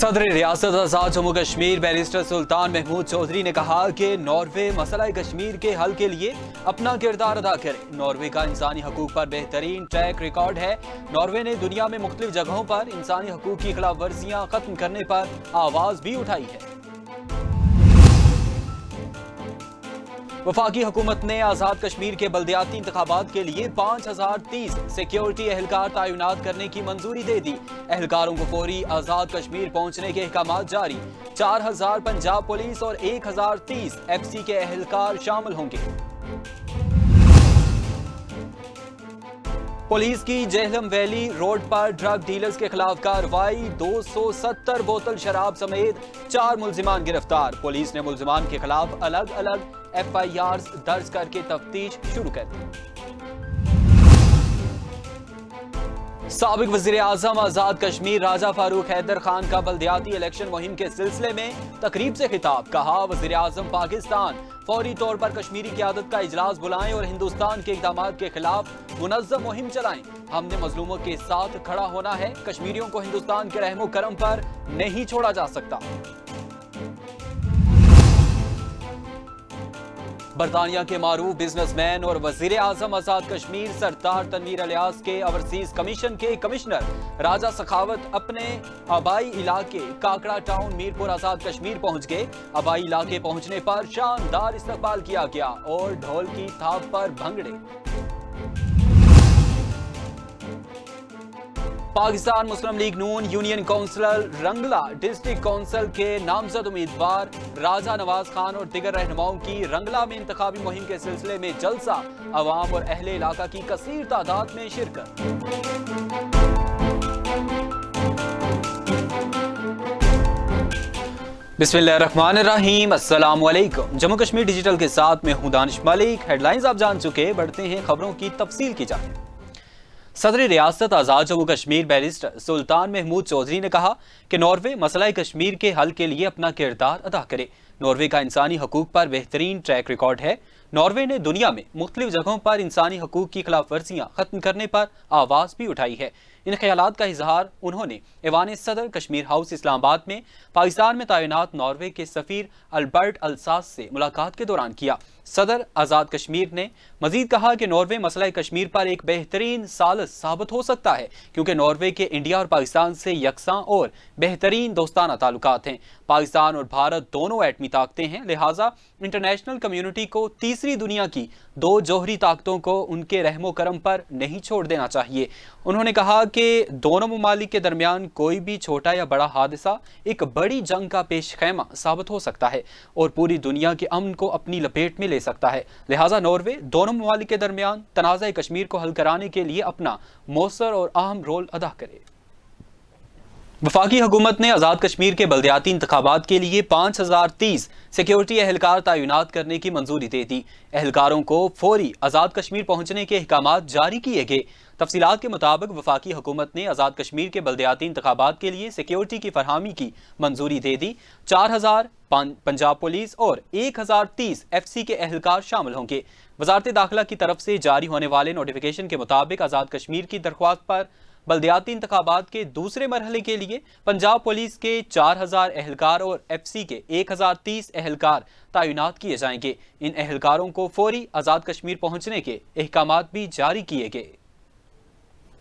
सदर रियासत आजाद जम्मू कश्मीर बैरिस्टर सुल्तान महमूद चौधरी ने कहा कि नॉर्वे मसला कश्मीर के हल के लिए अपना किरदार अदा करे। नॉर्वे का इंसानी हकूक पर बेहतरीन ट्रैक रिकॉर्ड है। नॉर्वे ने दुनिया में मुख्तलिफ जगहों पर इंसानी हकूक की खिलाफ वर्जियां खत्म करने पर आवाज भी उठाई है। वफाकी हुकूमत ने आजाद कश्मीर के बल्दियाती इंतखाबात के लिए 5030 सिक्योरिटी एहलकार तैनात करने की मंजूरी दे दी। एहलकारों को फौरी आजाद कश्मीर पहुंचने के अहकामात जारी। 4000 पंजाब पुलिस और 1030 FC के एहलकार शामिल होंगे। पुलिस की जेहलम वैली रोड पर ड्रग डीलर्स के खिलाफ कार्रवाई। 270 बोतल शराब समेत 4 मुल्जिमान गिरफ्तार। पुलिस ने मुल्जिमान के खिलाफ अलग अलग FIRs दर्ज करके तफ्तीश शुरू कर दी। साबिक वजीर आजम आजाद कश्मीर राजा फारूक हैदर खान का बल्दियाती इलेक्शन मुहिम के सिलसिले में तकरीब से खिताब। कहा, वजीर आजम पाकिस्तान फौरी तौर पर कश्मीरी क़यादत का इजलास बुलाएं और हिंदुस्तान के इक़दामात के खिलाफ मुनज़्ज़म मुहिम चलाएं। हमने मजलूमों के साथ खड़ा होना है। कश्मीरियों को हिंदुस्तान के रहमो करम पर नहीं छोड़ा जा सकता। बरतानिया के मारूफ बिजनेसमैन और वजीर आजम आजाद कश्मीर सरदार तनवीर अलियास के ओवरसीज कमीशन के कमिश्नर राजा सखावत अपने आबाई इलाके काकड़ा टाउन मीरपुर आजाद कश्मीर पहुंच गए। आबाई इलाके पहुंचने पर शानदार इस्तकबाल किया गया और ढोल की थाप पर भंगड़े। पाकिस्तान मुस्लिम लीग नून यूनियन काउंसिलर रंगला डिस्ट्रिक्ट काउंसिल के नामजद उम्मीदवार राजा नवाज खान और दिगर रहनुमाओं की रंगला में इंतखाबी मुहिम के सिलसिले में जलसा। अवाम और अहले इलाका की कसीर तादाद में शिरकत। बिस्मिल्लाहिर्रहमानिर्रहीम, अस्सलाम वालेकुम। जम्मू कश्मीर डिजिटल के साथ मैं हूं दानिश मलिक। हेडलाइंस आप जान चुके, बढ़ते हैं खबरों की तफसील की जानिब। सदर रियासत आजाद जम्मू कश्मीर बैरिस्टर सुल्तान महमूद चौधरी ने कहा कि नॉर्वे मसला कश्मीर के हल के लिए अपना किरदार अदा करे। नॉर्वे का इंसानी हकूक पर बेहतरीन ट्रैक रिकॉर्ड है। नॉर्वे ने दुनिया में मुख्तलिफ जगहों पर इंसानी हकूक की खिलाफ वर्जियां खत्म करने पर आवाज भी उठाई है। इन ख्यालात का इजहार उन्होंने ऐवान सदर कश्मीर हाउस इस्लामाबाद में पाकिस्तान में तैनात नॉर्वे के सफीर अल्बर्ट अल्सास से मुलाकात के दौरान किया। सदर आजाद कश्मीर ने मजीद कहा कि नॉर्वे मसला कश्मीर पर एक बेहतरीन सालिस साबित हो सकता है, क्योंकि नॉर्वे के इंडिया और पाकिस्तान से यकसां और बेहतरीन दोस्ताना ताल्लुकात हैं। पाकिस्तान और भारत दोनों एटमी ताकतें हैं, लिहाजा इंटरनेशनल कम्युनिटी को तीसरी दुनिया की दो जोहरी ताकतों को उनके रहमो करम पर नहीं छोड़ देना चाहिए। उन्होंने कहा कि दोनों ममालिक के दरमियान कोई भी छोटा या बड़ा हादसा एक बड़ी जंग का पेश खैमा साबित हो सकता है और पूरी दुनिया के अमन को अपनी लपेट में ले सकता है। लिहाजा नॉर्वे दोनों ममालिक के दरमियान तनाज़ा कश्मीर को हल कराने के लिए अपना मौसर और अहम रोल अदा करे। वफाकी हुकूमत ने आजाद कश्मीर के बल्दियाती इंतखाबात के लिए 5030 सिक्योरिटी एहलकार तैनात करने की मंजूरी दे दी। एहलकारों को फौरी आजाद कश्मीर पहुंचने के अहकामात जारी किए गए। तफसीलात के मुताबिक वफाकी हुकूमत ने आजाद कश्मीर के बल्दियाती इंतखाबात के लिए सिक्योरिटी की फरहमी की मंजूरी दे दी। 4000 पंजाब पुलिस और 1030 FC के एहलकार शामिल होंगे। वजारत दाखिला की तरफ से जारी होने वाले नोटिफिकेशन के मुताबिक आजाद कश्मीर की दरख्वास्त पर बल्दियाती इंतखाबात के दूसरे मरहले के लिए पंजाब पुलिस के 4000 एहलकार और FC के 1030 एहलकार तैनात किए जाएंगे। इन एहलकारों को फौरी आजाद कश्मीर पहुंचने के अहकामात भी जारी किए गए।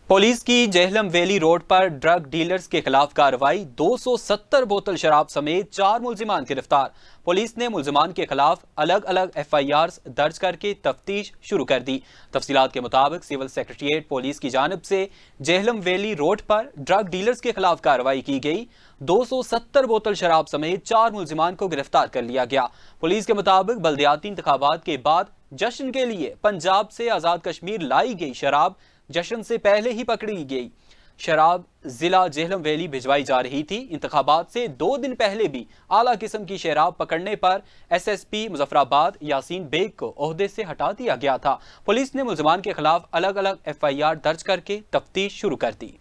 पुलिस की जेहलम वैली रोड पर ड्रग डीलर्स के खिलाफ कार्रवाई। 270 बोतल शराब समेत 4 मुल्जिमान गिरफ्तार। पुलिस ने मुल्जिमान के खिलाफ अलग अलग FIRs दर्ज करके तफ्तीश शुरू कर दी। तफसीलात के मुताबिक सिविल सेक्रेटेरिएट पुलिस की जानिब से जेहलम वैली रोड पर ड्रग डीलर्स के खिलाफ कार्रवाई की गई। 270 बोतल शराब समेत 4 मुल्जिमान को गिरफ्तार कर लिया गया। पुलिस के मुताबिक बल्दियाती इंतखाबात के बाद जश्न के लिए पंजाब से आजाद कश्मीर लाई गई शराब जश्न से पहले ही पकड़ी गई। शराब जिला जेहलम वैली भिजवाई जा रही थी। इंतखाबात से 2 दिन पहले भी आला किस्म की शराब पकड़ने पर SSP मुजफ्फराबाद यासीन बेग को ओहदे से हटा दिया गया था। पुलिस ने मुल्जिमान के खिलाफ अलग अलग FIR दर्ज करके तफ्तीश शुरू कर दी।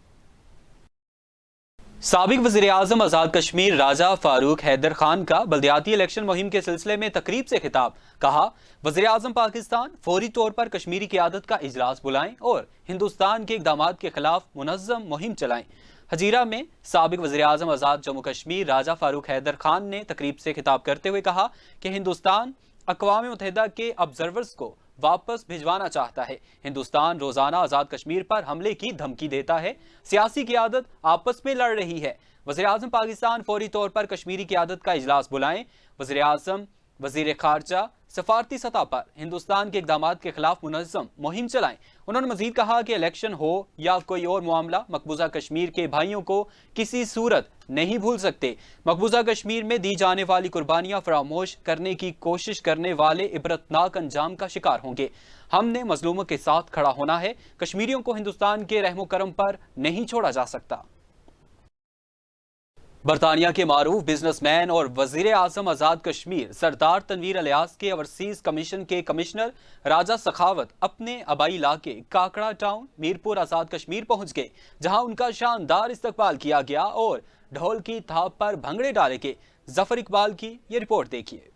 साबिक वज़ीर-ए-आज़म आज़ाद कश्मीर राजा फारूक हैदर खान का बल्दियाती इलेक्शन मुहिम के सिलसिले में तकरीब से खिताब। कहा, वज़ीर-ए-आज़म पाकिस्तान फौरी तौर पर कश्मीरी क़यादत का इजलास बुलाएं और हिंदुस्तान के इक़दामात के खिलाफ मुनज़्ज़म मुहिम चलाएं। हजीरा में साबिक वज़ीर-ए-आज़म आज़ाद जम्मू कश्मीर राजा फारूक हैदर खान ने तकरीब से खिताब करते हुए कहा कि हिंदुस्तान अक़वाम मुत्तहिदा के ऑब्जर्वर्स को वापस भिजवाना चाहता है। हिंदुस्तान रोजाना आज़ाद कश्मीर पर हमले की धमकी देता है। सियासी क़यादत आपस में लड़ रही है। वज़ीर-ए-आज़म पाकिस्तान फौरी तौर पर कश्मीरी क़यादत का इजलास बुलाएं। वज़ीर-ए-आज़म, वज़ीर ख़ारजा सफारती सतह पर हिंदुस्तान के इक़दामात के खिलाफ मुनज़्ज़म मुहिम चलाएं। उन्होंने मज़ीद कहा कि इलेक्शन हो या कोई और मामला, मकबूजा कश्मीर के भाइयों को किसी सूरत नहीं भूल सकते। मकबूजा कश्मीर में दी जाने वाली कुर्बानियां फरामोश करने की कोशिश करने वाले इबरतनाक अंजाम का शिकार होंगे। हमने मजलूमों के साथ खड़ा होना है। कश्मीरियों को हिंदुस्तान के रहमो करम पर नहीं छोड़ा जा सकता। बरतानिया के मारूफ बिजनेसमैन और वज़ीर-ए-आज़म आज़ाद कश्मीर सरदार तनवीर अलियास के ओवरसीज कमीशन के कमिश्नर राजा सखावत अपने आबाई इलाके काकड़ा टाउन मीरपुर आज़ाद कश्मीर पहुंच गए, जहां उनका शानदार इस्तकबाल किया गया और ढोल की थाप पर भंगड़े डाले गए। जफर इकबाल की ये रिपोर्ट देखिए।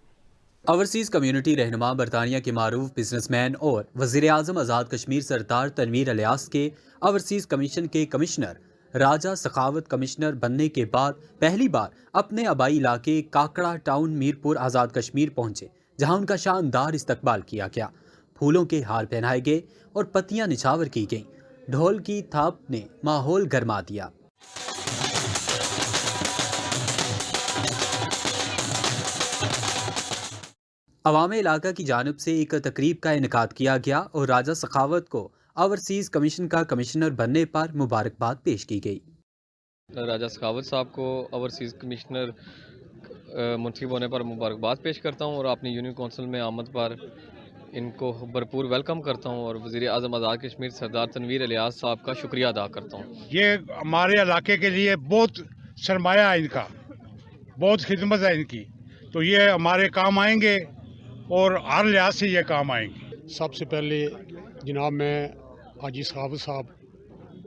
ओवरसीज कम्युनिटी रहनुमा बरतानिया के मारूफ बिजनेसमैन और वज़ीर-ए-आज़म आज़ाद कश्मीर सरदार तनवीर अलियास के ओवरसीज कमीशन के कमिश्नर राजा सखावत कमिश्नर बनने के बाद पहली बार अपने आबाई इलाके काकड़ा टाउन मीरपुर आज़ाद कश्मीर पहुंचे, जहां उनका शानदार इस्तकबाल किया गया। फूलों के हार पहनाए गए और पत्तियां निछावर की गईं। ढोल की थाप ने माहौल गरमा दिया। अवाम इलाका की जानिब से एक तकरीब का इनेकाद किया गया और राजा सखावत को ओवरसीज कमीशन का कमिश्नर बनने पर मुबारकबाद पेश की गई। राजा सखावत साहब को ओवरसीज कमिश्नर मुंतखब होने पर मुबारकबाद पेश करता हूँ और अपनी यूनियन कौंसिल में आमद पर इनको भरपूर वेलकम करता हूँ और वज़ीर-ए-आज़म आज़ाद कश्मीर सरदार तनवीर अलियास साहब का शुक्रिया अदा करता हूँ। ये हमारे इलाके के लिए बहुत सरमाया है इनका, बहुत खिदमत है इनकी, तो ये हमारे काम आएंगे और हर लिहाज से ये काम आएंगे। सबसे पहले जनाब मैं हाजी सखावत साहब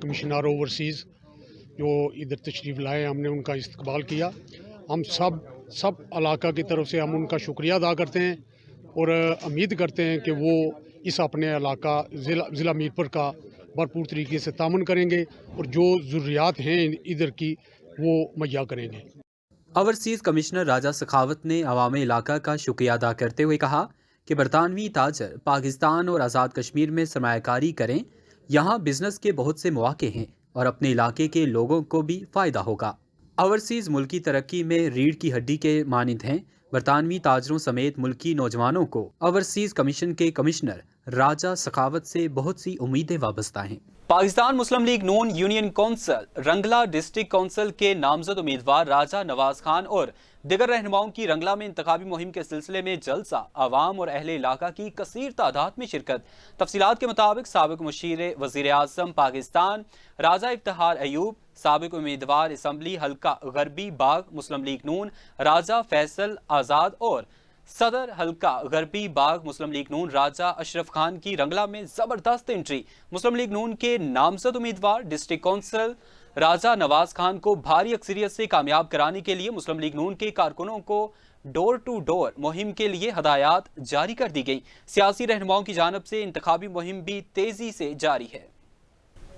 कमिश्नर ओवरसीज़ जो इधर तशरीफ़ लाए, हमने उनका इस्तकबाल किया। हम सब इलाका की तरफ से हम उनका शुक्रिया अदा करते हैं और उम्मीद करते हैं कि वो इस अपने इलाका ज़िला मीरपुर का भरपूर तरीके से तामुन करेंगे और जो ज़रूरियात हैं इधर की वो मुहैया करेंगे। ओवरसीज कमिश्नर राजा सखावत ने अवाम इलाका का शुक्रिया अदा करते हुए कहा कि बरतानवी ताजर पाकिस्तान और आज़ाद कश्मीर में सरमायाकारी करें। यहाँ बिजनेस के बहुत से मौके हैं और अपने इलाके के लोगों को भी फ़ायदा होगा। ओवरसीज़ मुल्की तरक्की में रीढ़ की हड्डी के मानिंद हैं। बरतानवी ताजरों समेत मुल्की नौजवानों को ओवरसीज़ कमीशन के कमिश्नर राजा सखावत से बहुत सी उम्मीदें वाबस्ता हैं। पाकिस्तान मुस्लिम लीग नून यूनियन कौंसिल रंगला डिस्ट्रिक्ट कौंसिल के नामजद उम्मीदवार राजा नवाज खान और दिगर रहनुमाओं की रंगला में इंतखाबी मुहिम के सिलसिले में जलसा, आवाम और अहले इलाका की कसीर तादाद में शिरकत। तफसीलात के मुताबिक साबिक मुशीर वज़ीर-ए-आज़म पाकिस्तान राजा इफ्तिखार अयूब, साबिक उम्मीदवार असम्बली हल्का गरबी बाग मुस्लिम लीग नून राजा फैसल आज़ाद और सदर हल्का गरबी बाग मुस्लिम लीग नून राजा अशरफ खान की रंगला में ज़बरदस्त एंट्री। मुस्लिम लीग नून के नामजद उम्मीदवार डिस्ट्रिक्ट कौंसिल राजा नवाज खान को भारी अक्सरियत से कामयाब कराने के लिए मुस्लिम लीग नून के कारकुनों को डोर टू डोर मुहिम के लिए हदायत जारी कर दी गई। सियासी रहनुमाओं की जानब से इंतखाबी मुहिम भी तेजी से जारी है।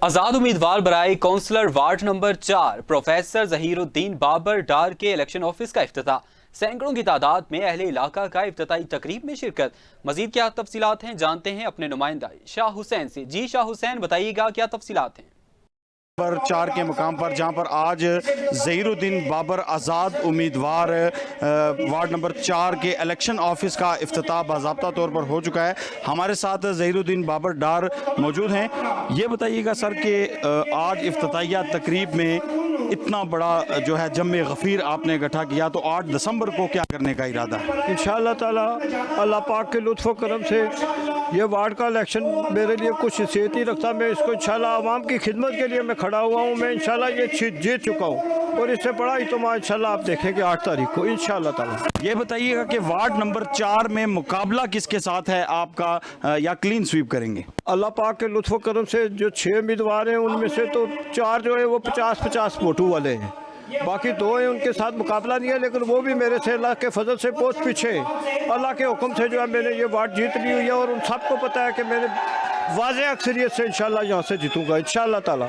आज़ाद उम्मीदवार बराए councillor ward number 4 professor Zahiruddin Babar Dar के इलेक्शन ऑफिस का इफ्तिताह। सैकड़ों की तादाद में अहले इलाका का इफ्तिताई तकरीब में शिरकत। मजीद क्या तफसीलात हैं जानते हैं अपने नुमाइंदा शाह हुसैन से। जी शाह हुसैन, बताइएगा क्या तफसीलात हैं। नंबर 4 के मुकाम पर जहां पर आज ज़हीरुद्दीन बाबर आज़ाद उम्मीदवार वार्ड नंबर 4 के इलेक्शन ऑफिस का इफ्तिताह बाज़ाब्ता तौर पर हो चुका है। हमारे साथ ज़हीरुद्दीन बाबर डार मौजूद हैं। ये बताइएगा सर कि आज इफ्तिताहिया तकरीब में इतना बड़ा जो है जम्मे गफ़ीर आपने इकट्ठा किया, तो 8 दिसंबर को क्या करने का इरादा है? इंशाअल्लाह ताला अल्लाह पाक के लुत्फ़ करम से ये वार्ड का इलेक्शन मेरे लिए कुछ हैसियत नहीं रखता। मैं इसको इंशाअल्लाह आवाम की खिदमत के लिए मैं खड़ा हुआ हूँ। मैं इंशाअल्लाह ये जीत चुका हूँ और इससे बड़ा इज्तिमा इंशाअल्लाह आप देखेंगे 8 तारीख को इंशाअल्लाह ताला। ये बताइएगा कि वार्ड नंबर 4 में मुकाबला किसके साथ है आपका, या क्लीन स्वीप करेंगे? अल्लाह पाक के लुत्फ़ करम से जो 6 उम्मीदवार हैं उनमें से तो 4 जो है वो 50-50 वोटों वाले हैं। बाकी 2 हैं, उनके साथ मुकाबला नहीं है, लेकिन वो भी मेरे से अल्लाह के फजल से बहुत पीछे हैं। अल्लाह के हुक्म से जो है मैंने ये वार्ड जीत ली हुई है और उन सबको पता है कि मैंने वाज़ेह अक्सरियत से इंशाल्लाह यहाँ से जीतूँगा इंशाल्लाह ताला।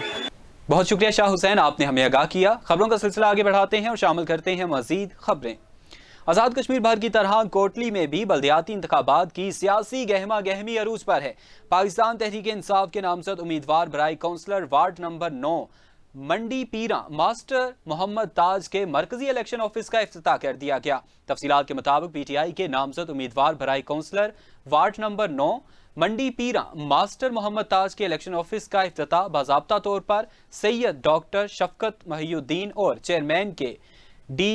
बहुत शुक्रिया शाह हुसैन, आपने हमें आगाह किया। खबरों का सिलसिला आगे बढ़ाते हैं और शामिल करते हैं मजीद खबरें। आज़ाद कश्मीर भर की तरह कोटली में भी बल्दियाती इंतखाबात की सियासी गहमा गहमी अरूज पर है। पाकिस्तान तहरीक इंसाफ के नामजद उम्मीदवार बराए काउंसलर वार्ड नंबर 9 मंडी पीरा मास्टर मोहम्मद ताज के मरकजी इलेक्शन ऑफिस का इफ्तिताह कर दिया गया। तफसीलात के मुताबिक पीटीआई के नामजद उम्मीदवार बराए काउंसलर वार्ड नंबर 9 मंडी पीरा मास्टर मोहम्मद ताज के इलेक्शन ऑफिस का इफ्तिताह बाज़ाब्ता तौर पर सैयद डॉक्टर शफकत महियुद्दीन और चेयरमैन के डी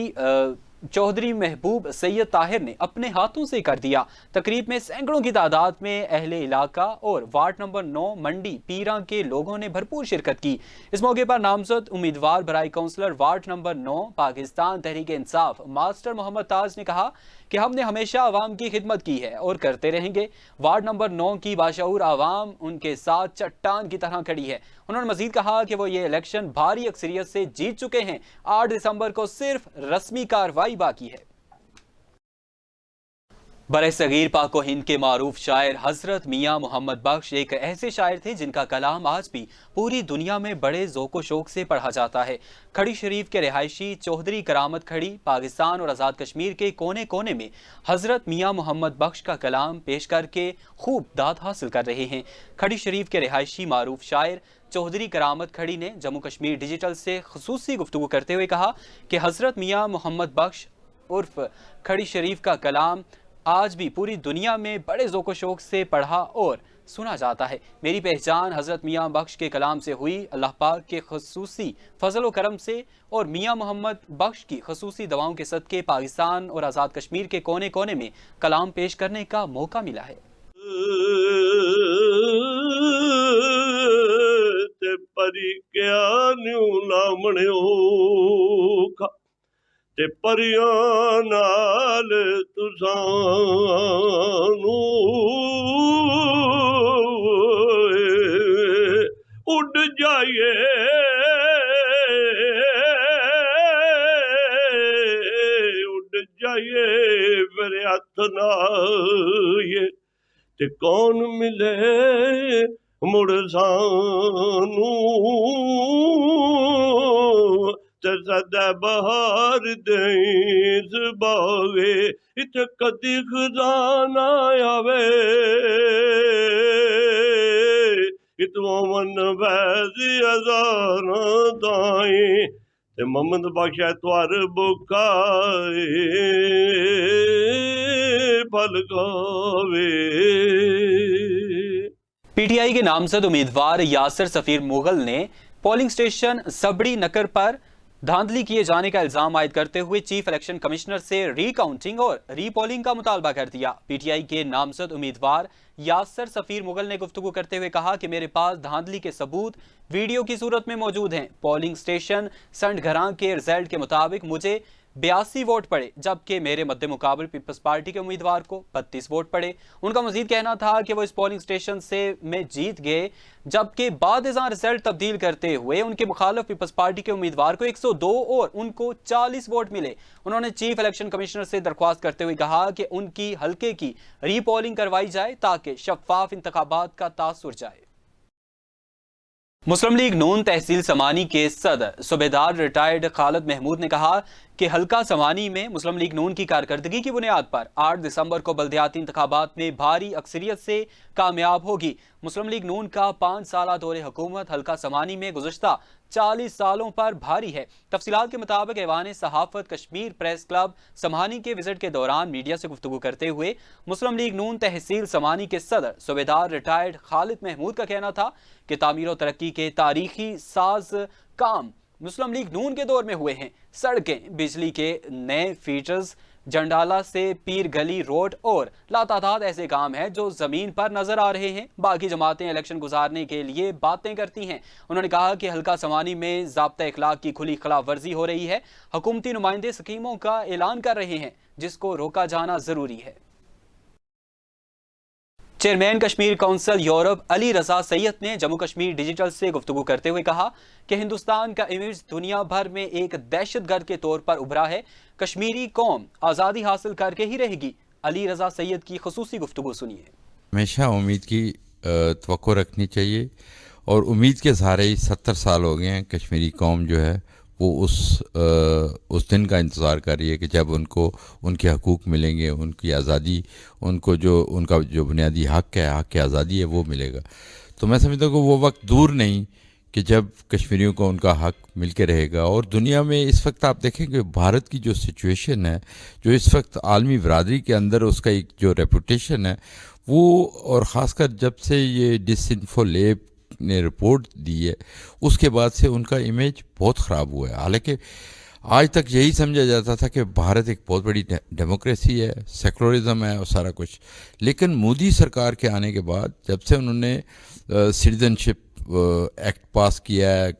चौधरी महबूब सैयद ताहिर ने अपने हाथों से कर दिया। तकरीब में सैकड़ों की तादाद में अहले इलाका और वार्ड नंबर 9 मंडी पीरा के लोगों ने भरपूर शिरकत की। इस मौके पर नामजद उम्मीदवार बराए counsellor ward number 9 Pakistan Tehreek Insaf master Mohammad ताज ने कहा कि हमने हमेशा आवाम की खिदमत की है और करते रहेंगे। वार्ड नंबर 9 की बाशऊर आवाम उनके साथ चट्टान की तरह खड़ी है। उन्होंने मजीद कहा कि वो ये इलेक्शन भारी अक्सरियत से जीत चुके हैं। 8 दिसंबर को सिर्फ रस्मी कार्रवाई बाकी है। बरसगीर पाक व हिंद के मारूफ शायर हजरत मियाँ मोहम्मद बख्श एक ऐसे शायर थे जिनका कलाम आज भी पूरी दुनिया में बड़े ज़ौक़ व शौक़ से पढ़ा जाता है। खड़ी शरीफ के रिहायशी चौधरी करामत खड़ी पाकिस्तान और आज़ाद कश्मीर के कोने कोने में हजरत मियाँ मोहम्मद बख्श का कलाम पेश करके खूब दाद हासिल कर रहे हैं। खड़ी शरीफ के रिहायशी मारूफ शायर चौधरी करामत खड़ी ने जम्मू कश्मीर डिजिटल से खुसूसी गुफ्तगू करते हुए कहा कि हजरत मियाँ मोहम्मद बख्श उर्फ खड़ी शरीफ का कलाम आज भी पूरी दुनिया में बड़े ज़ौक़ व शौक़ से पढ़ा और सुना जाता है। मेरी पहचान हज़रत मियाँ बख्श के कलाम से हुई। अल्लाह पाक के खसूसी फजल व करम से और मियाँ मोहम्मद बख्श की खसूसी दवाओं के सदके पाकिस्तान और आज़ाद कश्मीर के कोने कोने में कलाम पेश करने का मौका मिला है। ते परियां नाल तुसानू उड़ जाइए मेरे हथ नाए ते कौन मिले मुड़ सानू सदा बहार देस बावे इत कदी खजाना आवे इत मोमन वैसी हजारा दाए ते मोहम्मद बख्श त्वार बुकाए पलकावे। पीटीआई के नामजद उम्मीदवार यासर सफीर मुगल ने पोलिंग स्टेशन सबड़ी नकर पर धांधली किए जाने का इल्जाम आयद करते हुए चीफ इलेक्शन कमिश्नर से रीकाउंटिंग और रीपोलिंग का मुतालबा कर दिया। पीटीआई के नामजद उम्मीदवार यासर सफीर मुगल ने गुफ्तगू करते हुए कहा कि मेरे पास धांधली के सबूत वीडियो की सूरत में मौजूद हैं। पोलिंग स्टेशन संडघरां के रिजल्ट के मुताबिक मुझे 82 वोट पड़े, जबकि मेरे मद्दे मुकाबले पीपल्स पार्टी के उम्मीदवार को 32 वोट पड़े। उनका मजीद कहना था कि वो इस पोलिंग स्टेशन से में जीत गए, जबकि बाद रिजल्ट तब्दील करते हुए उनके मुखालिफ पीपल्स पार्टी के उम्मीदवार को 102 और उनको 40 वोट मिले। उन्होंने चीफ इलेक्शन कमिश्नर से दरख्वास्त करते हुए कहा कि उनकी हल्के की रीपोलिंग करवाई जाए ताकि शफाफ इंतखाबात का तासुर जाए। मुस्लिम लीग नून तहसील समानी के सदर सूबेदार रिटायर्ड खालिद महमूद ने कहा कि हल्का समानी में मुस्लिम लीग नून की कारकर्दगी की बुनियाद पर 8 दिसंबर को बल्दियाती इंतखाबात में भारी अक्सरियत से कामयाब होगी। मुस्लिम लीग नून का 5 साला दौरे हुकूमत हल्का समानी में गुज़श्ता 40 सालों पर भारी है। तफसीलात के मुताबिक ऐवान सहाफत कश्मीर प्रेस क्लब समानी के विजिट के दौरान मीडिया से गुफ्तगू करते हुए मुस्लिम लीग नून तहसील समानी के सदर सूबेदार रिटायर्ड खालिद महमूद का कहना था कि तामीर और तरक्की के तारीखी साज काम मुस्लिम लीग नून के दौर में हुए हैं। सड़कें, बिजली के नए फीचर्स, जंडाला से पीर गली रोड और लातादाद ऐसे काम हैं जो जमीन पर नजर आ रहे हैं। बाकी जमातें इलेक्शन गुजारने के लिए बातें करती हैं। उन्होंने कहा कि हल्का समानी में ज़ाब्ता इखलाक की खुली खिलाफ वर्जी हो रही है। हुकूमती नुमाइंदे स्कीमों का ऐलान कर रहे हैं जिसको रोका जाना जरूरी है। Chairman Kashmir council Europe Ali Raza سید نے جموں کشمیر ڈیجیٹل سے گفتگو کرتے ہوئے کہا کہ ہندوستان کا امیج دنیا بھر میں ایک دہشت گرد کے طور پر ابھرا ہے، کشمیری قوم آزادی حاصل کر کے ہی رہے گی۔ علی رضا سید کی خصوصی گفتگو سنیے۔ ہمیشہ امید کی توقع رکھنی چاہیے، اور امید کے سہارے ہی 70 سال ہو گئے ہیں کشمیری قوم جو ہے وہ اس دن کا انتظار کر رہی ہے کہ جب ان کے حقوق ملیں گے، ان کی آزادی، ان کا جو بنیادی حق ہے، حق آزادی ہے، وہ ملے گا۔ تو میں سمجھتا ہوں کہ وہ وقت دور نہیں کہ جب کشمیریوں کو ان کا حق مل کے رہے گا۔ اور دنیا میں اس وقت آپ دیکھیں کہ بھارت کی جو سچویشن ہے، جو اس وقت عالمی برادری کے اندر اس کا ایک جو ریپوٹیشن ہے وہ، اور خاص کر جب سے یہ ڈس انفو لیب نے رپورٹ دی ہے اس کے بعد سے ان کا امیج بہت خراب ہوا ہے۔ حالانکہ آج تک یہی سمجھا جاتا تھا کہ بھارت ایک بہت بڑی ڈیموکریسی ہے، سیکولرزم ہے اور سارا کچھ، لیکن مودی سرکار کے آنے کے بعد جب سے انہوں نے سٹیزن شپ ایکٹ پاس کیا ہے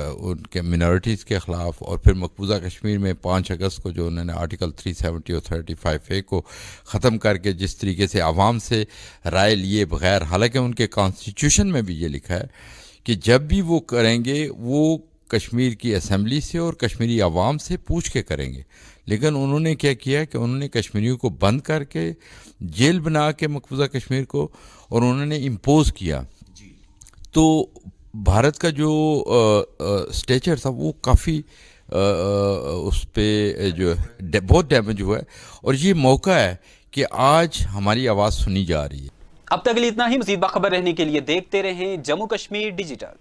ان کے منارٹیز کے خلاف، اور پھر مقبوضہ کشمیر میں 5 اگست کو جو انہوں نے آرٹیکل 370 اور 35A کو ختم کر کے جس طریقے سے عوام سے رائے لیے بغیر، حالانکہ ان کے کانسٹیٹیوشن میں بھی یہ لکھا ہے کہ جب بھی وہ کریں گے وہ کشمیر کی اسمبلی سے اور کشمیری عوام سے پوچھ کے کریں گے، لیکن انہوں نے کیا کیا کہ انہوں نے کشمیریوں کو بند کر کے جیل بنا کے مقبوضہ کشمیر کو، اور انہوں نے امپوز کیا۔ تو بھارت کا جو اسٹیچر تھا وہ کافی اس پہ جو بہت ڈیمیج ہوا ہے، اور یہ موقع ہے کہ آج ہماری آواز سنی جا رہی ہے۔ اب تک کے لیے اتنا ہی۔ مزید باخبر رہنے کے لیے دیکھتے رہیں جموں کشمیر ڈیجیٹل۔